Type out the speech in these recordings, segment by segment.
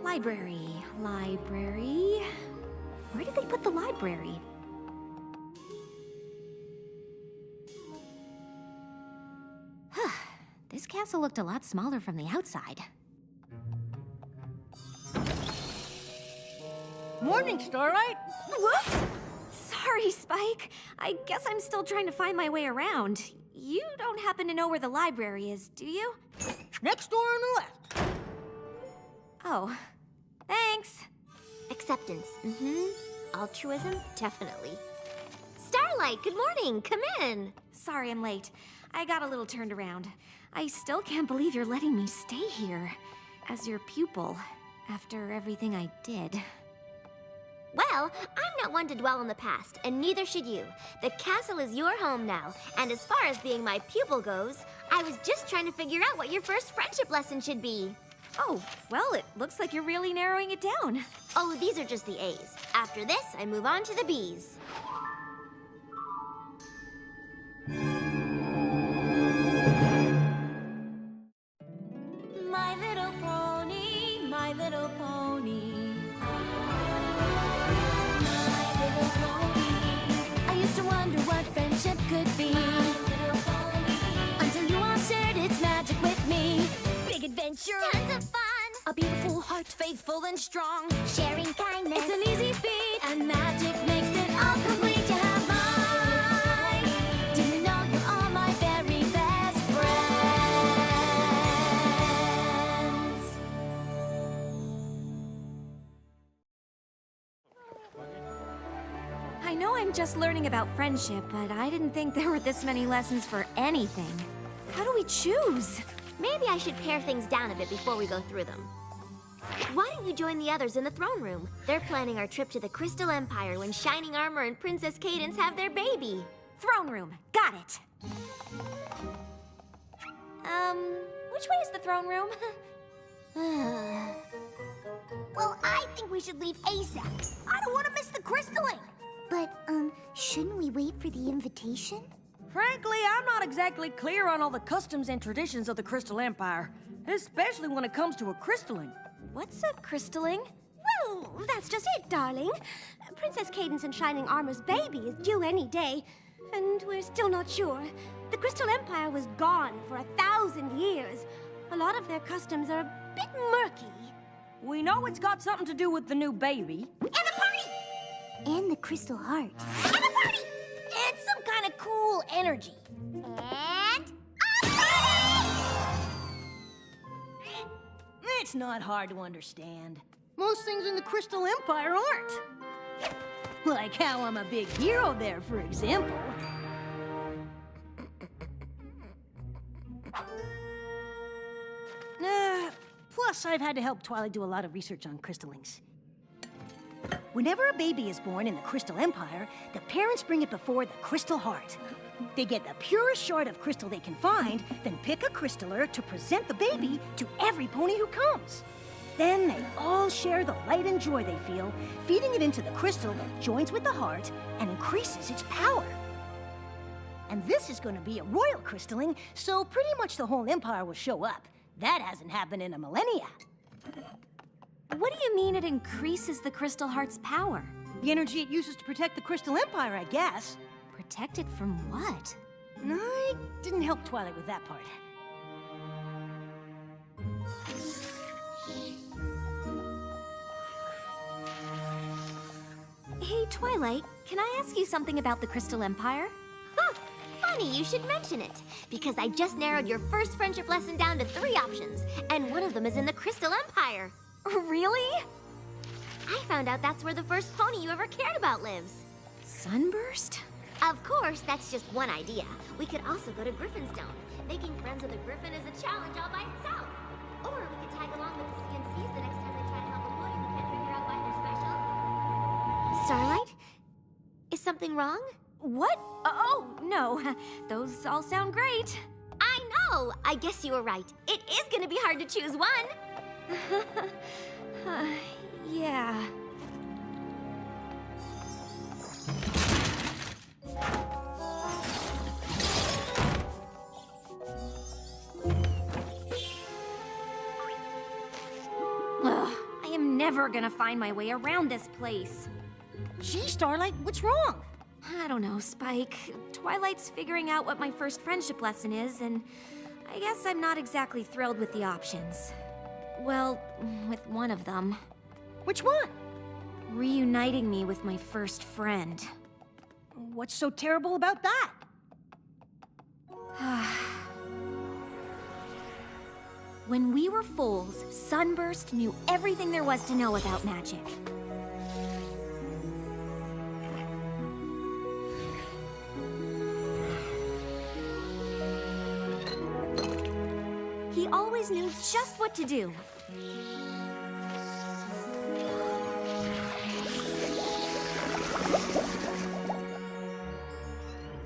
Library. Where did they put the library? This castle looked a lot smaller from the outside. Morning, Starlight. Whoops! Sorry, Spike. I guess I'm still trying to find my way around. You don't happen to know where the library is, do you? Next door on the left. Oh, thanks. Acceptance, altruism, definitely. Starlight, good morning, come in. Sorry I'm late. I got a little turned around. I still can't believe you're letting me stay here as your pupil after everything I did. Well, I'm not one to dwell on the past, and neither should you. The castle is your home now, and as far as being my pupil goes, I was just trying to figure out what your first friendship lesson should be. Oh, well, it looks like you're really narrowing it down. Oh, these are just the A's. After this, I move on to the B's. My little pony, my little pony. My little pony. I used to wonder what friendship could be. My little pony. Until you all shared its magic with me. Big adventure. Tons of fun. A beautiful heart, faithful and strong. Sharing kindness. It's an easy feat, and magic makes it all complete. You have mine. Do you know you are my very best friends? I know I'm just learning about friendship, but I didn't think there were this many lessons for anything. How do we choose? Maybe I should pare things down a bit before we go through them. Why don't you join the others in the throne room? They're planning our trip to the Crystal Empire when Shining Armor and Princess Cadance have their baby. Throne room. Got it. Which way is the throne room? Well, I think we should leave ASAP. I don't want to miss the crystalling. But, shouldn't we wait for the invitation? Frankly, I'm not exactly clear on all the customs and traditions of the Crystal Empire, especially when it comes to a crystalling. What's a crystalling? Well, that's just it, darling. Princess Cadance and Shining Armor's baby is due any day, and we're still not sure. The Crystal Empire was gone for 1,000 years. A lot of their customs are a bit murky. We know it's got something to do with the new baby. And a party! And the Crystal Heart. And a party! And some kind of cool energy. And a party! It's not hard to understand. Most things in the Crystal Empire aren't. Like how I'm a big hero there, for example. Plus, I've had to help Twilight do a lot of research on crystallings. Whenever a baby is born in the Crystal Empire, the parents bring it before the Crystal Heart. They get the purest shard of crystal they can find, then pick a crystaller to present the baby to every pony who comes. Then they all share the light and joy they feel, feeding it into the crystal that joins with the heart and increases its power. And this is going to be a royal crystalling, so pretty much the whole empire will show up. That hasn't happened in a millennia. What do you mean it increases the Crystal Heart's power? The energy it uses to protect the Crystal Empire, I guess. Protect it from what? I didn't help Twilight with that part. Hey, Twilight, can I ask you something about the Crystal Empire? Huh, funny you should mention it, because I just narrowed your first friendship lesson down to 3 options, and one of them is in the Crystal Empire. Really? I found out that's where the first pony you ever cared about lives. Sunburst? Of course, that's just one idea. We could also go to Griffinstone. Making friends with a griffin is a challenge all by itself. Or we could tag along with the CNCs the next time they try to help a pony who can't figure out why they're special. Starlight? Is something wrong? What? Oh, no. Those all sound great. I know! I guess you were right. It is gonna be hard to choose one. Yeah. Ugh, I am never gonna find my way around this place. Gee, Starlight, what's wrong? I don't know, Spike. Twilight's figuring out what my first friendship lesson is, and I guess I'm not exactly thrilled with the options. Well, with one of them. Which one? Reuniting me with my first friend. What's so terrible about that? When we were foals, Sunburst knew everything there was to know about magic. He always knew just what to do.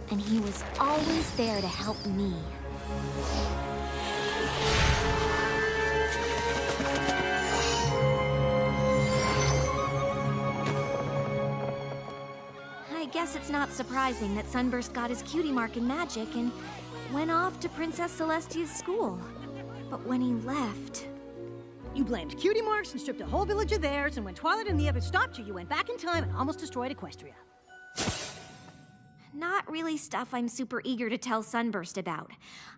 And he was always there to help me. I guess it's not surprising that Sunburst got his cutie mark in magic and went off to Princess Celestia's school. But when he left... You blamed cutie marks and stripped a whole village of theirs, and when Twilight and the others stopped you, you went back in time and almost destroyed Equestria. Not really stuff I'm super eager to tell Sunburst about.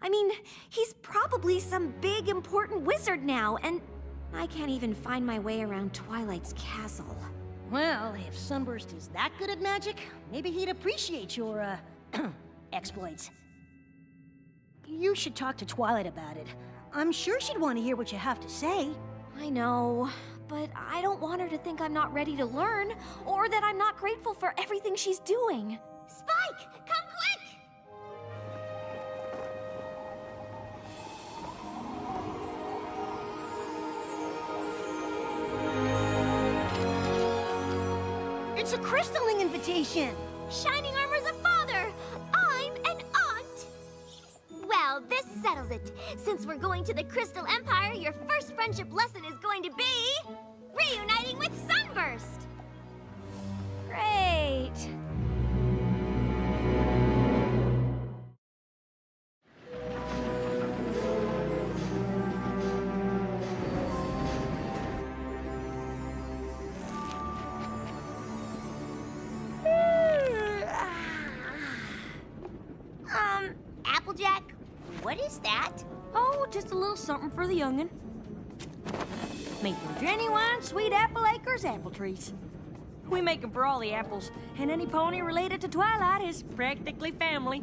I mean, he's probably some big, important wizard now, and I can't even find my way around Twilight's castle. Well, if Sunburst is that good at magic, maybe he'd appreciate your, exploits. You should talk to Twilight about it. I'm sure she'd want to hear what you have to say. I know, but I don't want her to think I'm not ready to learn, or that I'm not grateful for everything she's doing. Spike, come quick! It's a crystalling invitation! Shining Armor's a father! I'm an aunt! Well, this settles it. Since we're going to the Crystal Empire, your first friendship lesson is going to be... reuniting with Sunburst! Great! Applejack, what is that? Oh, just a little something for the young'un. Made from genuine sweet apple acres apple trees. We make 'em for all the apples, and any pony related to Twilight is practically family.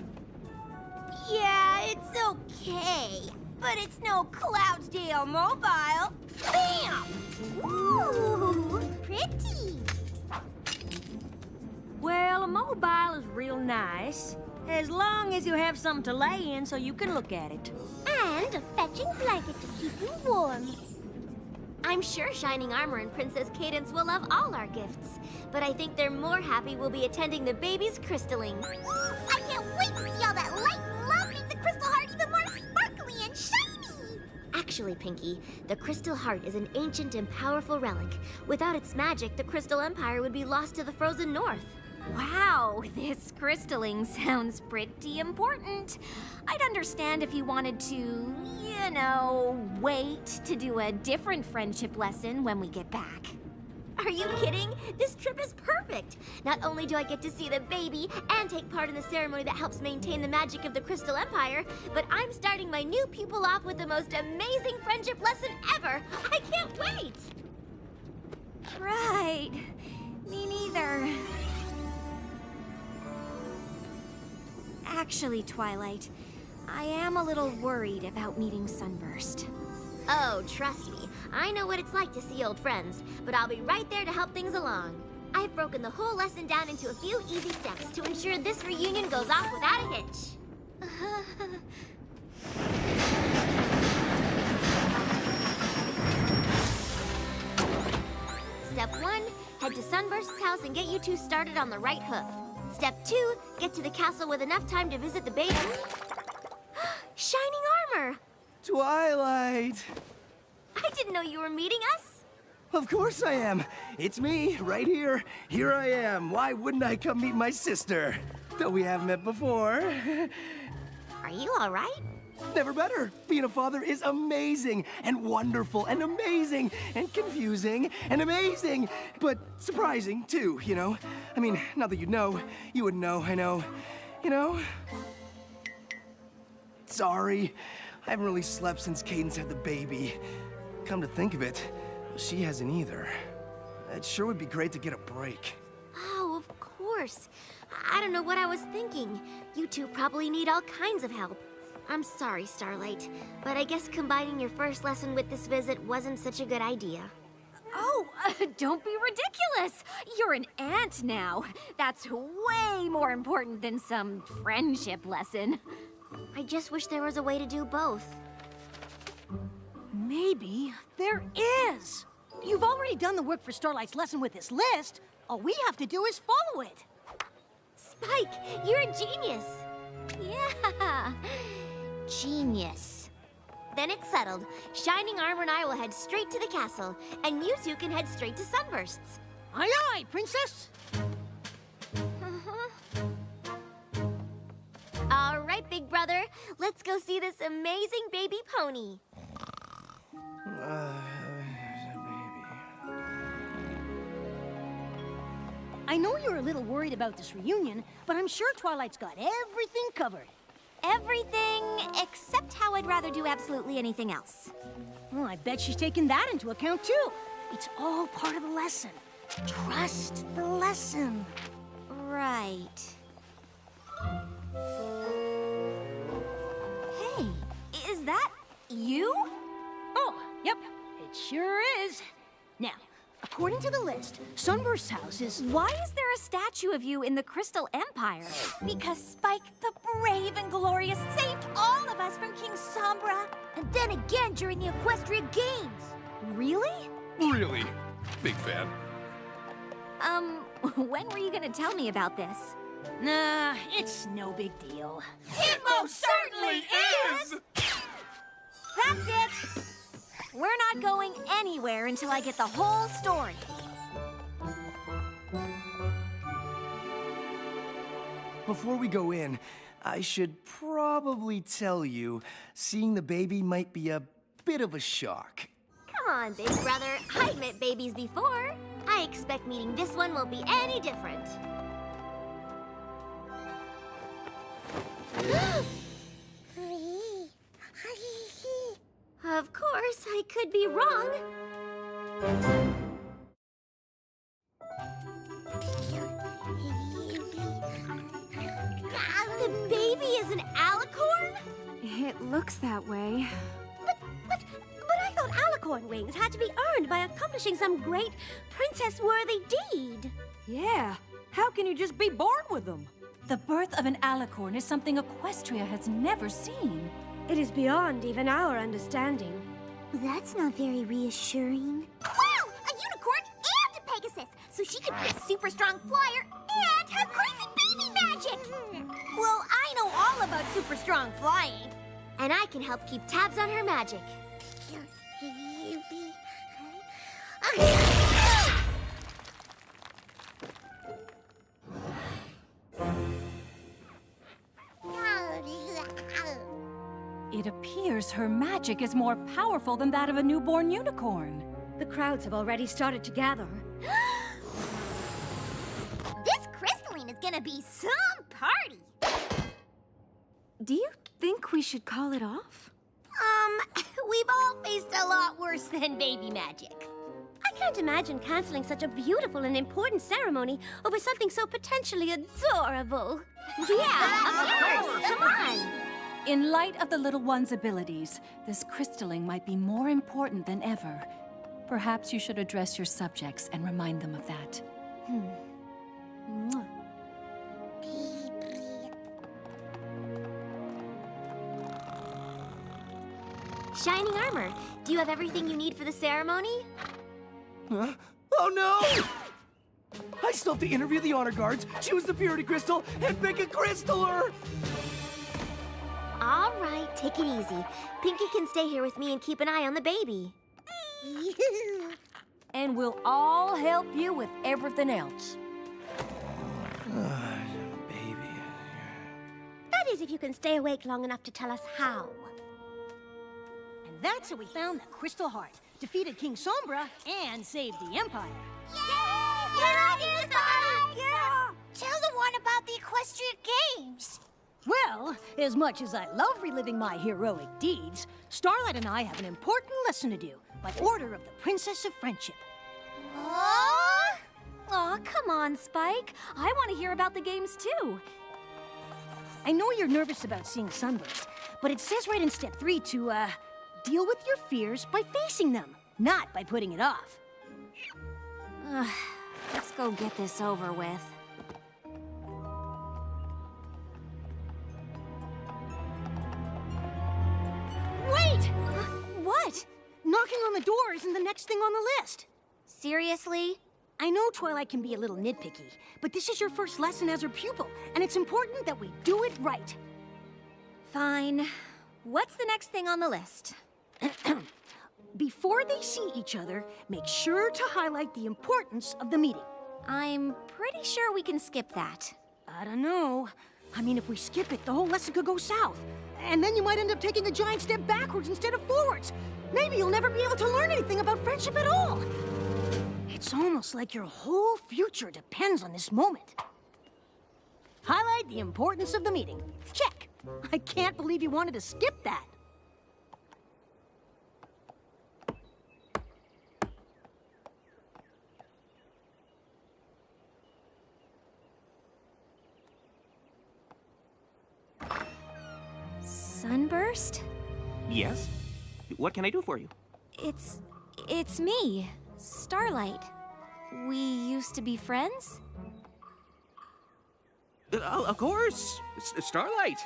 Yeah, it's okay. But it's no Cloudsdale Mobile. Bam! Ooh, pretty. Well, a mobile is real nice, as long as you have something to lay in so you can look at it. And a fetching blanket to keep you warm. I'm sure Shining Armor and Princess Cadance will love all our gifts, but I think they're more happy we'll be attending the baby's crystaling. I can't wait to see all that light and love make the Crystal Heart even more sparkly and shiny! Actually, Pinky, the Crystal Heart is an ancient and powerful relic. Without its magic, the Crystal Empire would be lost to the frozen north. Wow, this crystalling sounds pretty important. I'd understand if you wanted to, you know, wait to do a different friendship lesson when we get back. Are you kidding? This trip is perfect! Not only do I get to see the baby and take part in the ceremony that helps maintain the magic of the Crystal Empire, but I'm starting my new pupil off with the most amazing friendship lesson ever! I can't wait! Right. Me neither. Actually, Twilight, I am a little worried about meeting Sunburst. Oh, trust me. I know what it's like to see old friends, but I'll be right there to help things along. I've broken the whole lesson down into a few easy steps to ensure this reunion goes off without a hitch. Step 1, head to Sunburst's house and get you two started on the right hoof. Step 2, get to the castle with enough time to visit the baby. Shining Armor! Twilight! I didn't know you were meeting us. Of course I am. It's me, right here. Here I am. Why wouldn't I come meet my sister? Though we haven't met before. Are you all right? Never better. Being a father is amazing and wonderful and amazing and confusing and amazing, but surprising too, you know? I mean, not that you'd know. You wouldn't know, I know. You know? Sorry. I haven't really slept since Cadance had the baby. Come to think of it, she hasn't either. It sure would be great to get a break. Oh, of course. I don't know what I was thinking. You two probably need all kinds of help. I'm sorry, Starlight, but I guess combining your first lesson with this visit wasn't such a good idea. Oh, don't be ridiculous. You're an aunt now. That's way more important than some friendship lesson. I just wish there was a way to do both. Maybe there is. You've already done the work for Starlight's lesson with this list. All we have to do is follow it. Spike, you're a genius. Yeah, genius. Then it's settled. Shining Armor and I will head straight to the castle, and you two can head straight to Sunbursts. Aye, aye, Princess. All right, big brother. Let's go see this amazing baby pony. I know you're a little worried about this reunion, but I'm sure Twilight's got everything covered. Everything except how I'd rather do absolutely anything else. Well, I bet she's taken that into account, too. It's all part of the lesson. Trust the lesson. Right. Hey, is that you? Oh, yep, it sure is. Now, according to the list, Sunburst's house is... Why is there a statue of you in the Crystal Empire? Because Spike, the brave and glorious, saved all of us from King Sombra. And then again during the Equestria Games. Really? Really? Big fan. When were you gonna tell me about this? Nah, it's no big deal. It most certainly is! That's it! We're not going anywhere until I get the whole story. Before we go in, I should probably tell you, seeing the baby might be a bit of a shock. Come on, big brother. I've met babies before. I expect meeting this one won't be any different. Of course, I could be wrong. The baby is an alicorn? It looks that way. But I thought alicorn wings had to be earned by accomplishing some great princess-worthy deed. Yeah, how can you just be born with them? The birth of an alicorn is something Equestria has never seen. It is beyond even our understanding. That's not very reassuring. Wow! A unicorn and a Pegasus! So she could be a super strong flyer and have crazy baby magic! Well, I know all about super strong flying. And I can help keep tabs on her magic. It appears her magic is more powerful than that of a newborn unicorn. The crowds have already started to gather. This crystalline is gonna be some party! Do you think we should call it off? We've all faced a lot worse than baby magic. I can't imagine canceling such a beautiful and important ceremony over something so potentially adorable. Yeah, of course! Come on! In light of the little one's abilities, this crystalling might be more important than ever. Perhaps you should address your subjects and remind them of that. Shining Armor, do you have everything you need for the ceremony? Huh? Oh no! I still have to interview the honor guards, choose the purity crystal, and pick a crystaller! All right, take it easy. Pinky can stay here with me and keep an eye on the baby. And we'll all help you with everything else. Baby. That is if you can stay awake long enough to tell us how. That's how we found the Crystal Heart, defeated King Sombra, and saved the Empire. Tell the one about the Equestrian Games. Well, as much as I love reliving my heroic deeds, Starlight and I have an important lesson to do by order of the Princess of Friendship. Oh? Aw, come on, Spike. I want to hear about the games, too. I know you're nervous about seeing Sunburst, but it says right in step 3 to, deal with your fears by facing them, not by putting it off. Let's go get this over with. Wait! What? Knocking on the door isn't the next thing on the list. Seriously? I know Twilight can be a little nitpicky, but this is your first lesson as her pupil, and it's important that we do it right. Fine. What's the next thing on the list? Before they see each other, make sure to highlight the importance of the meeting. I'm pretty sure we can skip that. I don't know. I mean, if we skip it, the whole lesson could go south. And then you might end up taking a giant step backwards instead of forwards. Maybe you'll never be able to learn anything about friendship at all. It's almost like your whole future depends on this moment. Highlight the importance of the meeting. Check. I can't believe you wanted to skip that. Sunburst? Yes? What can I do for you? It's me, Starlight. We used to be friends? Of course! Starlight!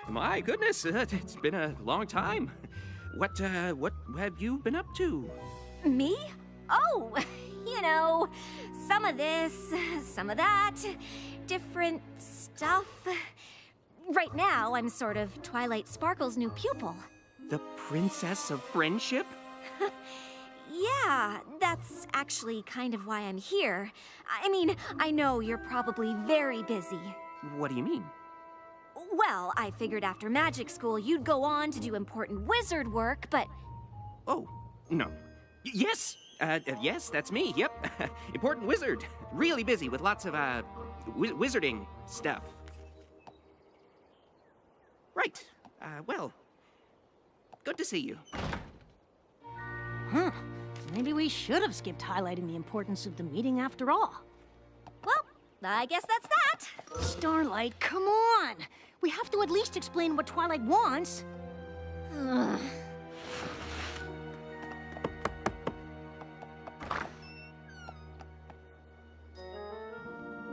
My goodness, it's been a long time. What have you been up to? Me? Oh, you know, some of this, some of that, different stuff. Right now, I'm sort of Twilight Sparkle's new pupil. The Princess of Friendship? Yeah, that's actually kind of why I'm here. I mean, I know you're probably very busy. What do you mean? Well, I figured after magic school you'd go on to do important wizard work, but... Oh, no. Yes! Yes, that's me, yep. Important wizard. Really busy with lots of, wizarding stuff. Right. Well, good to see you. Huh. Maybe we should have skipped highlighting the importance of the meeting after all. Well, I guess that's that. Starlight, come on! We have to at least explain what Twilight wants.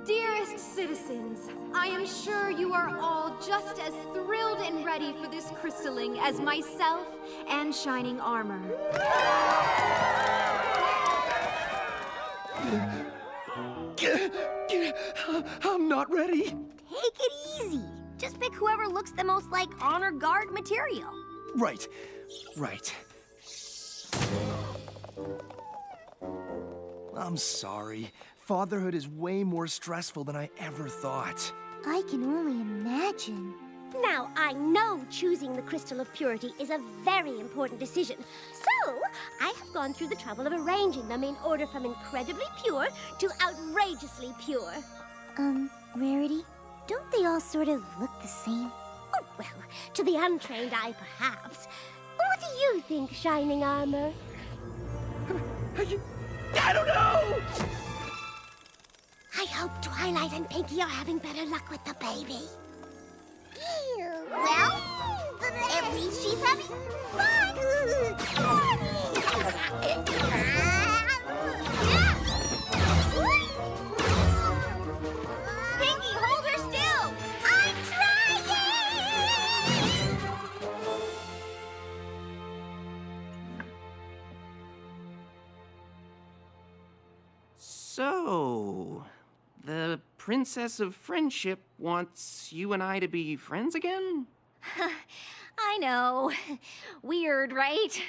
Dearest citizens, I am sure you are all just as thrilled and ready for this crystalling as myself and Shining Armor. I'm not ready. Take it easy. Just pick whoever looks the most like honor guard material. Right. I'm sorry. Fatherhood is way more stressful than I ever thought. I can only imagine. Now, I know choosing the Crystal of Purity is a very important decision. So, I have gone through the trouble of arranging them in order from incredibly pure to outrageously pure. Rarity, don't they all sort of look the same? Oh, well, to the untrained eye, perhaps. What do you think, Shining Armor? I don't know! I hope Twilight and Pinky are having better luck with the baby. Well, at least she's having fun. Pinky, hold her still. I'm trying. So, the Princess of Friendship wants you and I to be friends again? I know. Weird, right?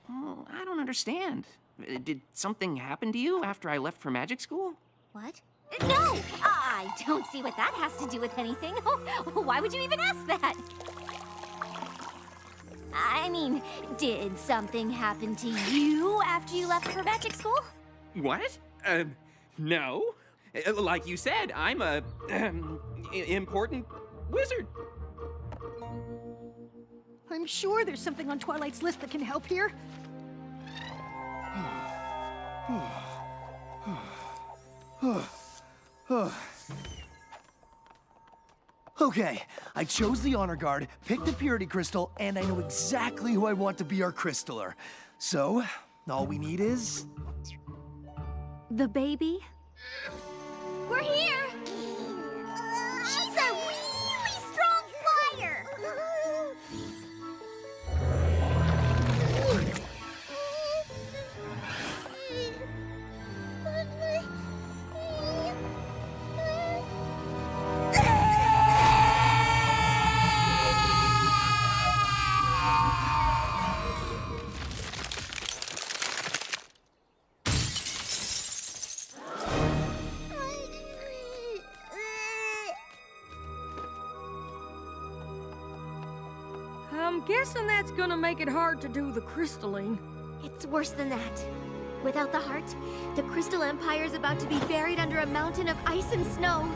Oh, I don't understand. Did something happen to you after I left for magic school? What? No! I don't see what that has to do with anything. Why would you even ask that? I mean, did something happen to you after you left for magic school? What? No. Like you said, I'm a important wizard. I'm sure there's something on Twilight's list that can help here. Okay, I chose the honor guard, picked the purity crystal, and I know exactly who I want to be our crystaller. So, all we need is... The baby? We're here! She's a really strong flyer! I'm guessing that's gonna make it hard to do the crystalling. It's worse than that. Without the heart, the Crystal Empire is about to be buried under a mountain of ice and snow.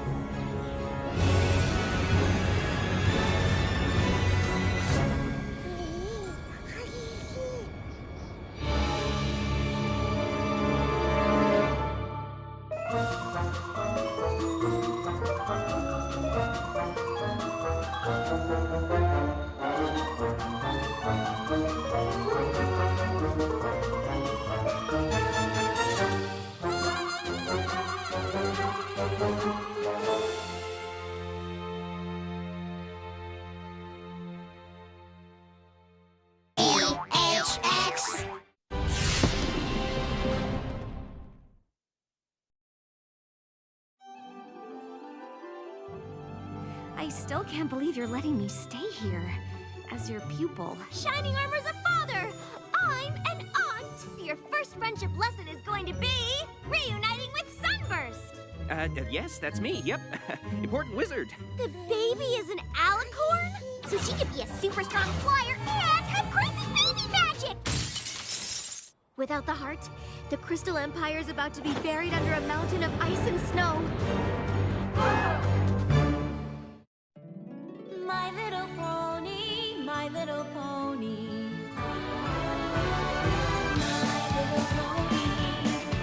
I still can't believe you're letting me stay here as your pupil. Shining Armor's a father! I'm an aunt! Your first friendship lesson is going to be reuniting with Sunburst! Yes, that's me, yep. Important wizard. The baby is an alicorn? So she could be a super strong flyer and have crazy baby magic! Without the heart, the Crystal Empire is about to be buried under a mountain of ice and snow. My little pony, my little pony. My little pony.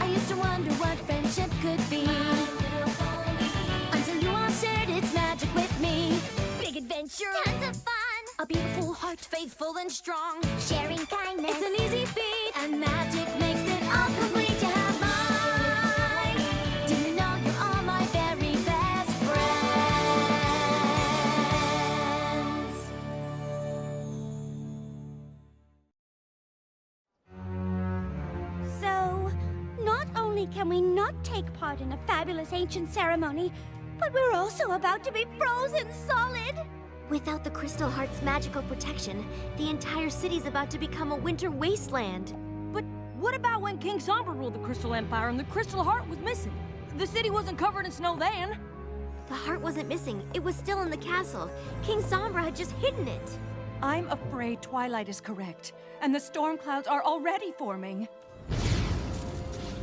I used to wonder what friendship could be. Until you all shared its magic with me. Big adventure. Tons of fun! A beautiful heart, faithful and strong. Sharing kindness. It's an easy feat, and magic makes it all complete. To have mine. Do you know you're all my very best friends? So, not only can we not take part in a fabulous ancient ceremony, but we're also about to be frozen solid. Without the Crystal Heart's magical protection, the entire city's about to become a winter wasteland. But what about when King Sombra ruled the Crystal Empire and the Crystal Heart was missing? The city wasn't covered in snow then. The heart wasn't missing. It was still in the castle. King Sombra had just hidden it. I'm afraid Twilight is correct, and the storm clouds are already forming.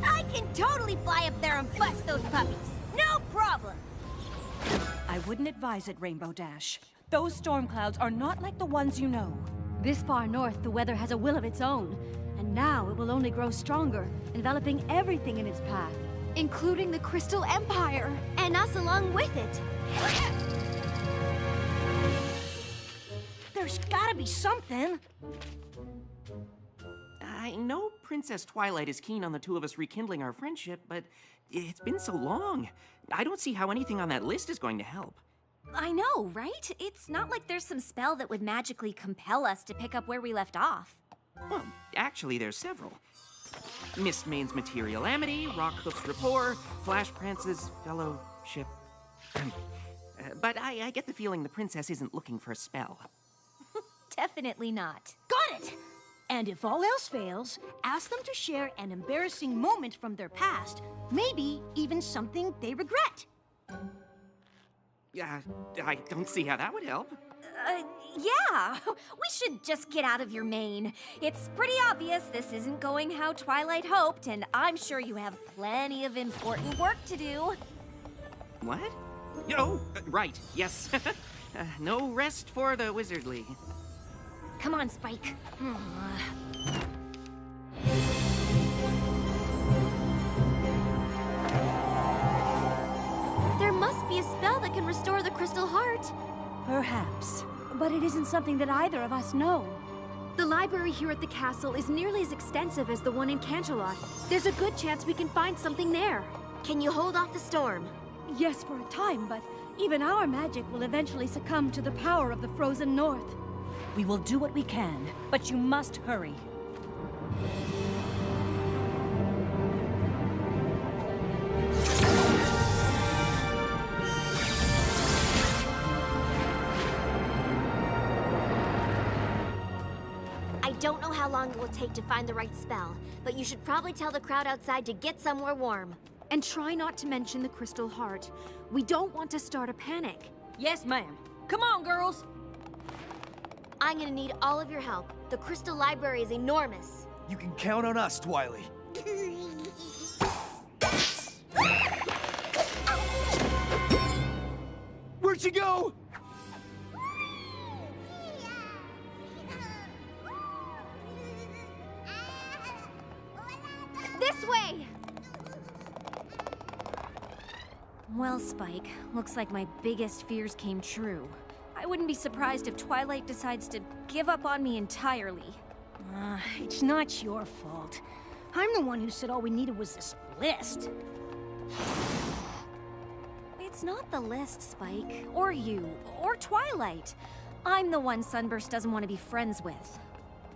I can totally fly up there and bust those puppies. No problem. I wouldn't advise it, Rainbow Dash. Those storm clouds are not like the ones you know. This far north, the weather has a will of its own. And now it will only grow stronger, enveloping everything in its path. Including the Crystal Empire. And us along with it. There's gotta be something. I know Princess Twilight is keen on the two of us rekindling our friendship, but it's been so long. I don't see how anything on that list is going to help. I know, right? It's not like there's some spell that would magically compel us to pick up where we left off. Well, actually, there's several. Mist Main's Material Amity, Rockhoof's Rapport, Flash Prance's Fellowship. But I get the feeling the princess isn't looking for a spell. Definitely not. Got it! And if all else fails, ask them to share an embarrassing moment from their past, maybe even something they regret. I don't see how that would help. Yeah. We should just get out of your mane. It's pretty obvious this isn't going how Twilight hoped, and I'm sure you have plenty of important work to do. What? Oh, right, yes. No rest for the wizardly. Come on, Spike. There must be a spell that can restore the Crystal Heart. Perhaps. But it isn't something that either of us know. The library here at the castle is nearly as extensive as the one in Canterlot. There's a good chance we can find something there. Can you hold off the storm? Yes, for a time, but even our magic will eventually succumb to the power of the frozen north. We will do what we can, but you must hurry. I don't know how long it will take to find the right spell, but you should probably tell the crowd outside to get somewhere warm. And try not to mention the Crystal Heart. We don't want to start a panic. Yes, ma'am. Come on, girls. I'm gonna need all of your help. The Crystal Library is enormous. You can count on us, Twilight. Where'd she go? This way! Well, Spike, looks like my biggest fears came true. I wouldn't be surprised if Twilight decides to give up on me entirely. It's not your fault. I'm the one who said all we needed was this list. It's not the list, Spike, or you, or Twilight. I'm the one Sunburst doesn't want to be friends with.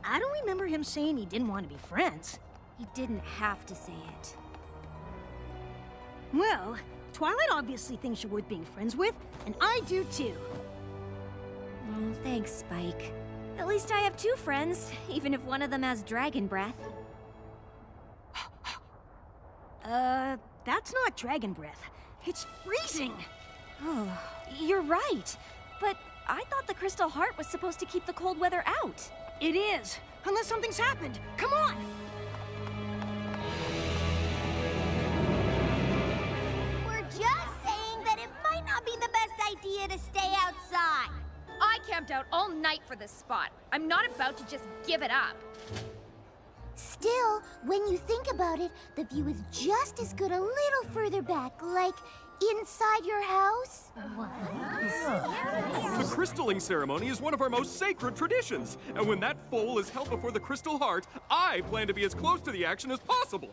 I don't remember him saying he didn't want to be friends. He didn't have to say it. Well, Twilight obviously thinks you're worth being friends with, and I do too. Oh, thanks, Spike. At least I have two friends, even if one of them has dragon breath. That's not dragon breath. It's freezing. Oh, you're right. But I thought the Crystal Heart was supposed to keep the cold weather out. It is, unless something's happened. Come on! We're just saying that it might not be the best idea to stay outside. I camped out all night for this spot. I'm not about to just give it up. Still, when you think about it, the view is just as good a little further back, like inside your house. The crystalling ceremony is one of our most sacred traditions, and when that foal is held before the Crystal Heart, I plan to be as close to the action as possible.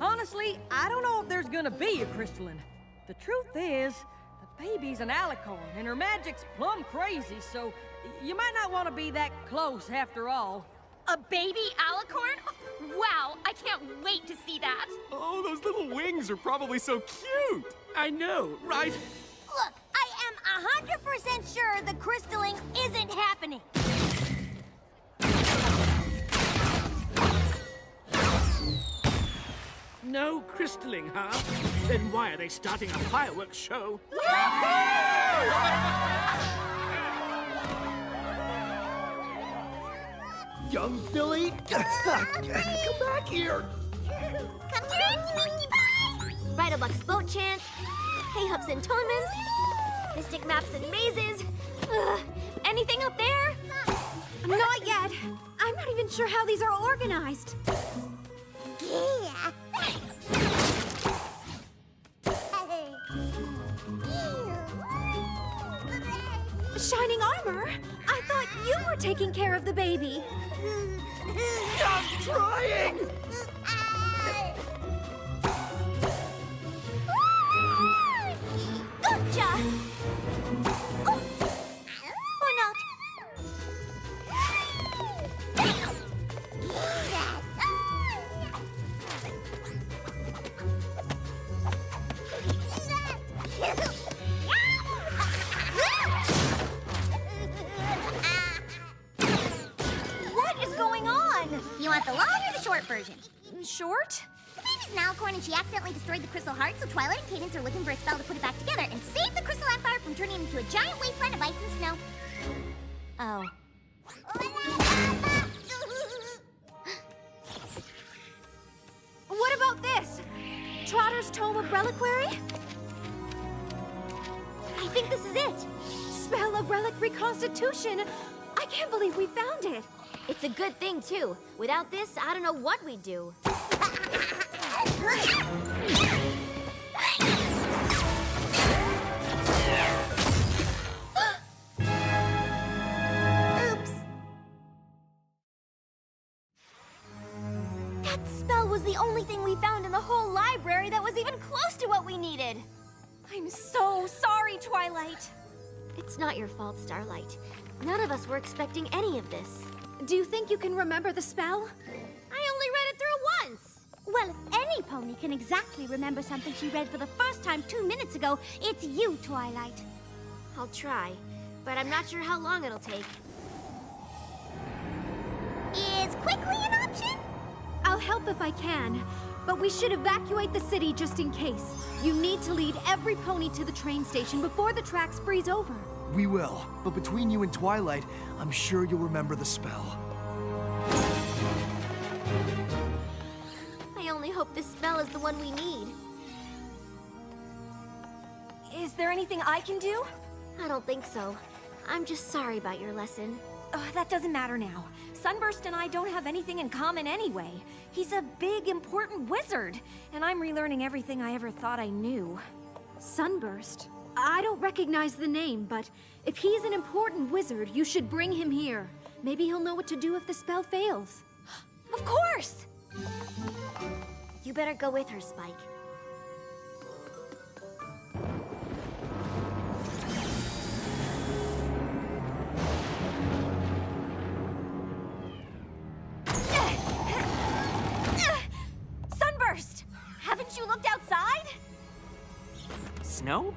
Honestly, I don't know if there's gonna be a crystalline. The truth is, the baby's an alicorn, and her magic's plumb crazy, so you might not want to be that close after all. A baby alicorn? Wow, I can't wait to see that. Oh, those little wings are probably so cute. I know, right? Look, I am 100% sure the crystalling isn't happening. No crystalling, huh? Then why are they starting a fireworks show? Young Billy, come back here. Come to it! Bridlebuck's boat chants, hay hoops and tournaments, mystic maps and mazes. Anything up there? Not yet. I'm not even sure how these are organized. Yeah. Shining armor? I thought you were taking care of the baby. I'm trying! Gotcha! Oh. Or not. What is going on? You want the long or the short version? Short? The baby's an alicorn and she accidentally destroyed the Crystal Heart, so Twilight and Cadance are looking for a spell to put it back together and save the Crystal Empire from turning into a giant wasteland of ice and snow. Oh. What about this? Trotter's Tome of Reliquary? I think this is it. Spell of Relic Reconstitution. I can't believe we found it. It's a good thing, too. Without this, I don't know what we'd do. Oops. That spell was the only thing we found in the whole library that was even close to what we needed. I'm so sorry, Twilight. It's not your fault, Starlight. None of us were expecting any of this. Do you think you can remember the spell? I only read it through once. Well, if any pony can exactly remember something she read for the first time 2 minutes ago, it's you, Twilight. I'll try, but I'm not sure how long it'll take. Is quickly an option? I'll help if I can, but we should evacuate the city just in case. You need to lead every pony to the train station before the tracks freeze over. We will, but between you and Twilight, I'm sure you'll remember the spell. I only hope this spell is the one we need. Is there anything I can do? I don't think so. I'm just sorry about your lesson. That doesn't matter now. Sunburst and I don't have anything in common anyway. He's a big, important wizard, and I'm relearning everything I ever thought I knew. Sunburst? I don't recognize the name, but if he's an important wizard, you should bring him here. Maybe he'll know what to do if the spell fails. Of course! You better go with her, Spike. Sunburst! Haven't you looked outside? Snow?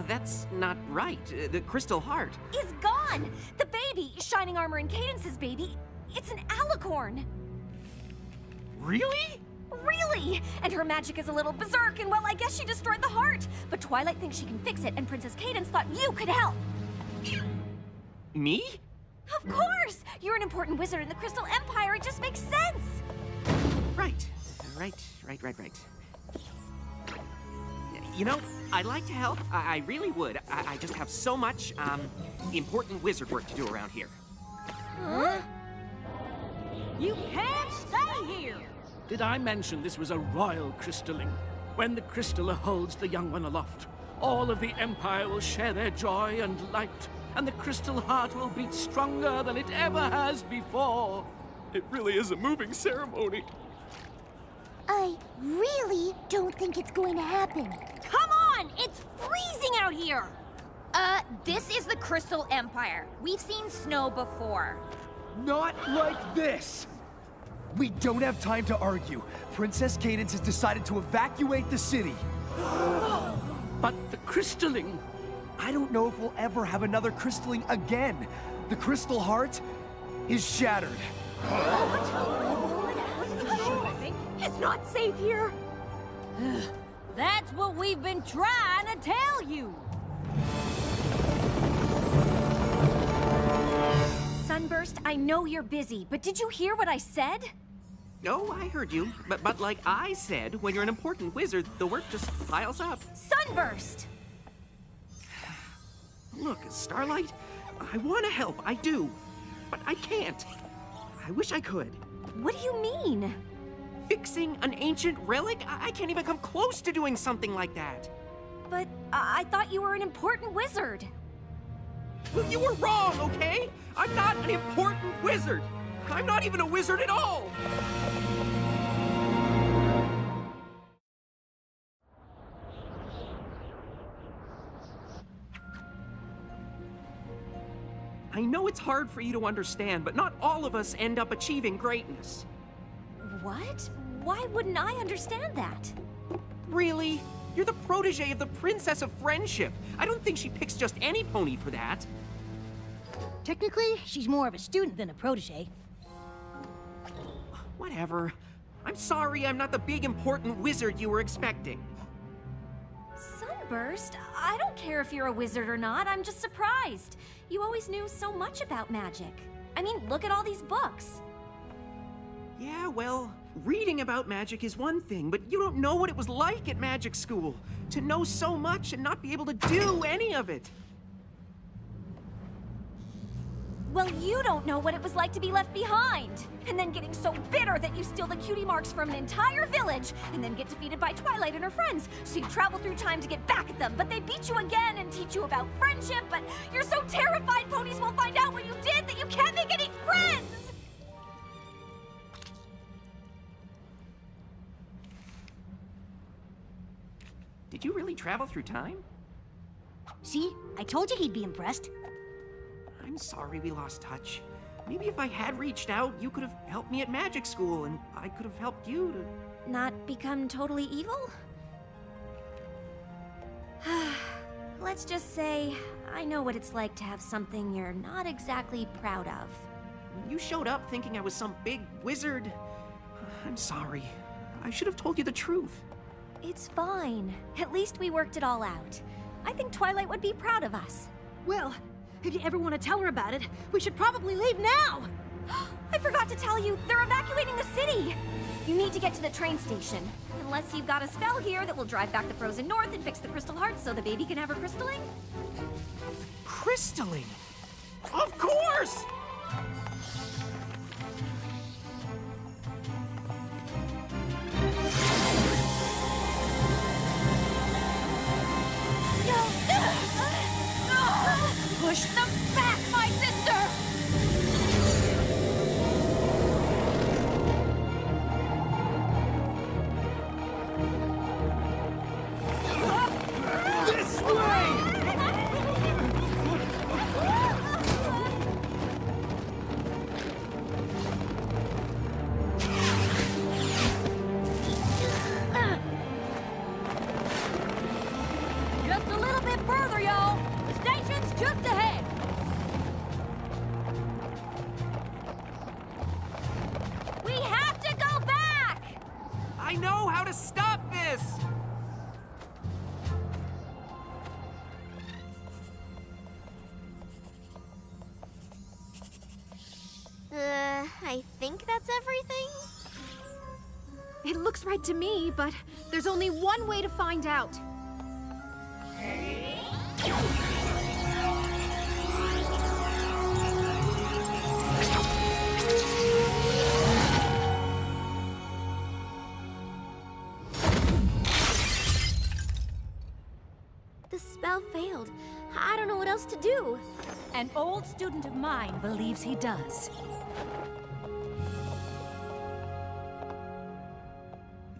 That's not right. The Crystal Heart. Is gone! The baby, Shining Armor and Cadance's baby, it's an alicorn. Really? Really! And her magic is a little berserk, and well, I guess she destroyed the heart. But Twilight thinks she can fix it, and Princess Cadance thought you could help. Me? Of course! You're an important wizard in the Crystal Empire. It just makes sense. Right. You know, I'd like to help. I really would. I just have so much, important wizard work to do around here. Huh? You can't stay here! Did I mention this was a royal crystalling? When the crystaller holds the young one aloft, all of the Empire will share their joy and light, and the Crystal Heart will beat stronger than it ever has before. It really is a moving ceremony. I really don't think it's going to happen. Come on! It's freezing out here! This is the Crystal Empire. We've seen snow before. Not like this! We don't have time to argue. Princess Cadance has decided to evacuate the city. But the crystalling... I don't know if we'll ever have another crystalling again. The Crystal Heart is shattered. It's not safe here. That's what we've been trying to tell you. Sunburst, I know you're busy, but did you hear what I said? Oh, I heard you. But like I said, when you're an important wizard, the work just piles up. Sunburst! Look, Starlight, I want to help, I do. But I can't. I wish I could. What do you mean? Fixing an ancient relic? I can't even come close to doing something like that. But I thought you were an important wizard. Well, you were wrong, okay? I'm not an important wizard. I'm not even a wizard at all. I know it's hard for you to understand, but not all of us end up achieving greatness. What? Why wouldn't I understand that? Really? You're the protege of the Princess of Friendship. I don't think she picks just any pony for that. Technically, she's more of a student than a protege. Whatever. I'm sorry I'm not the big important wizard you were expecting. Burst. I don't care if you're a wizard or not. I'm just surprised. You always knew so much about magic. I mean, look at all these books. Yeah, well, reading about magic is one thing, but you don't know what it was like at magic school. To know so much and not be able to do any of it. Well, you don't know what it was like to be left behind. And then getting so bitter that you steal the cutie marks from an entire village, and then get defeated by Twilight and her friends. So you travel through time to get back at them, but they beat you again and teach you about friendship, but you're so terrified ponies will find out what you did that you can't make any friends! Did you really travel through time? See? I told you he'd be impressed. I'm sorry we lost touch. Maybe if I had reached out, you could have helped me at magic school, and I could have helped you to... Not become totally evil? Let's just say, I know what it's like to have something you're not exactly proud of. When you showed up thinking I was some big wizard, I'm sorry. I should have told you the truth. It's fine. At least we worked it all out. I think Twilight would be proud of us. Well, if you ever want to tell her about it, we should probably leave now! I forgot to tell you, they're evacuating the city! You need to get to the train station. Unless you've got a spell here that will drive back the frozen north and fix the crystal heart so the baby can have her crystalling? Crystalling? Of course! Push them back, my sister! This way! Just a little bit further, y'all. The station's just ahead. We have to go back! I know how to stop this! I think that's everything? It looks right to me, but there's only one way to find out. The spell failed. I don't know what else to do. An old student of mine believes he does.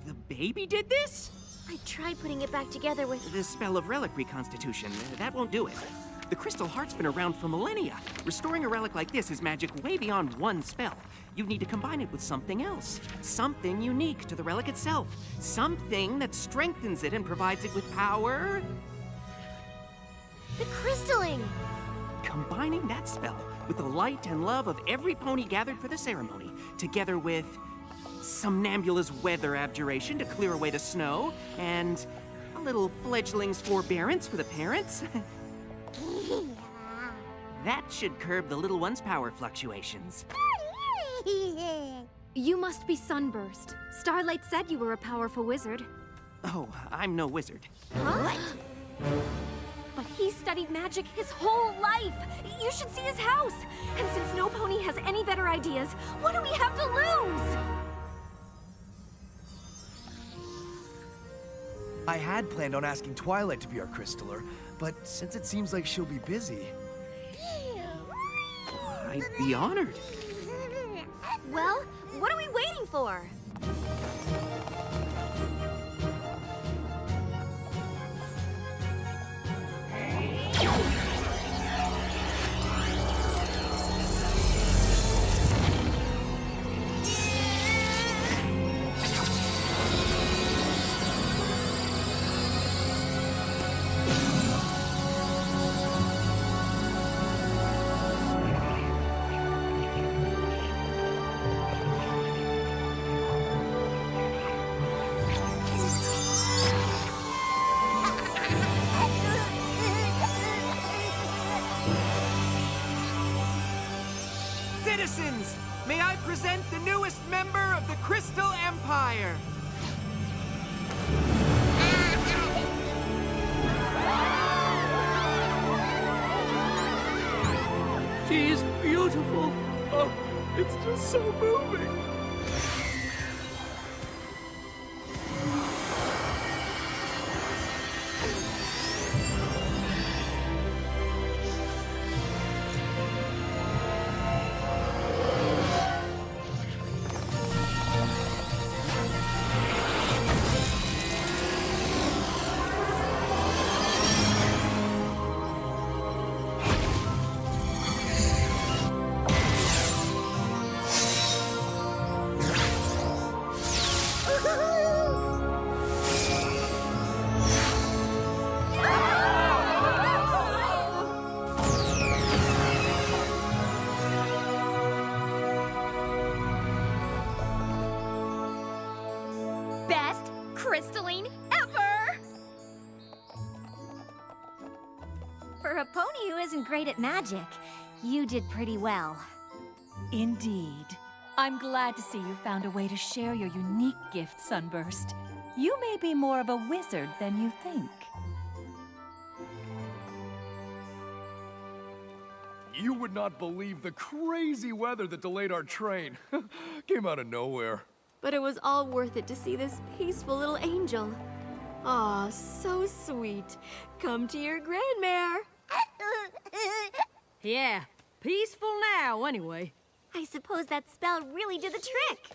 The baby did this? I tried putting it back together with... The spell of relic reconstitution. That won't do it. The crystal heart's been around for millennia. Restoring a relic like this is magic way beyond one spell. You need to combine it with something else. Something unique to the relic itself. Something that strengthens it and provides it with power. The crystalling! Combining that spell with the light and love of every pony gathered for the ceremony, together with Somnambula's weather abjuration to clear away the snow, and a little fledgling's forbearance for the parents. That should curb the little one's power fluctuations. You must be Sunburst. Starlight said you were a powerful wizard. Oh, I'm no wizard. What? But he studied magic his whole life. You should see his house. And since no pony has any better ideas, what do we have to lose? I had planned on asking Twilight to be our crystaller, but since it seems like she'll be busy... I'd be honored. Well, what are we waiting for? present the newest member of the Crystal Empire. She's beautiful. Oh, it's just so moving. Best crystalline ever! For a pony who isn't great at magic, you did pretty well. Indeed. I'm glad to see you found a way to share your unique gift, Sunburst. You may be more of a wizard than you think. You would not believe the crazy weather that delayed our train. Came out of nowhere. But it was all worth it to see this peaceful little angel. Aw, so sweet. Come to your grandmare. Yeah, peaceful now, anyway. I suppose that spell really did the trick.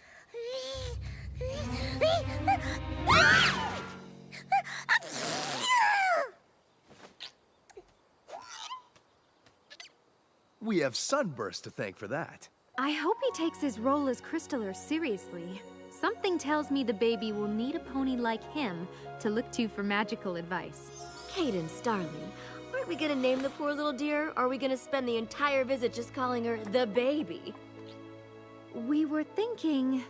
We have Sunburst to thank for that. I hope he takes his role as Crystaller seriously. Something tells me the baby will need a pony like him to look to for magical advice. Cadance, darling, aren't we gonna name the poor little dear, or are we gonna spend the entire visit just calling her the baby? We were thinking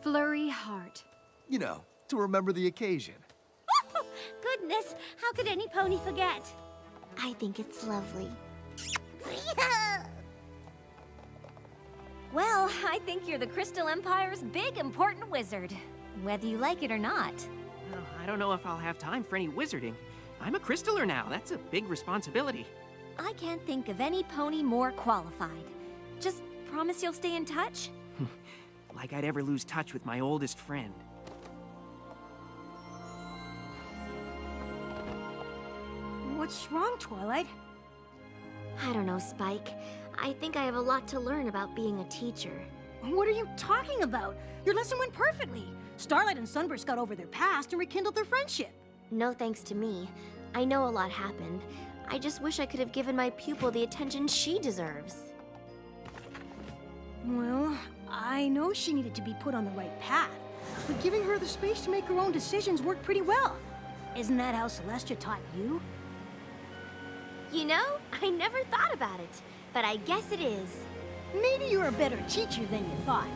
Flurry Heart. You know, to remember the occasion. Goodness, how could any pony forget? I think it's lovely. Well, I think you're the Crystal Empire's big, important wizard, whether you like it or not. Well, I don't know if I'll have time for any wizarding. I'm a Crystaller now. That's a big responsibility. I can't think of any pony more qualified. Just promise you'll stay in touch? Like I'd ever lose touch with my oldest friend. What's wrong, Twilight? I don't know, Spike. I think I have a lot to learn about being a teacher. What are you talking about? Your lesson went perfectly. Starlight and Sunburst got over their past and rekindled their friendship. No thanks to me. I know a lot happened. I just wish I could have given my pupil the attention she deserves. Well, I know she needed to be put on the right path, but giving her the space to make her own decisions worked pretty well. Isn't that how Celestia taught you? You know, I never thought about it, but I guess it is. Maybe you're a better teacher than you thought.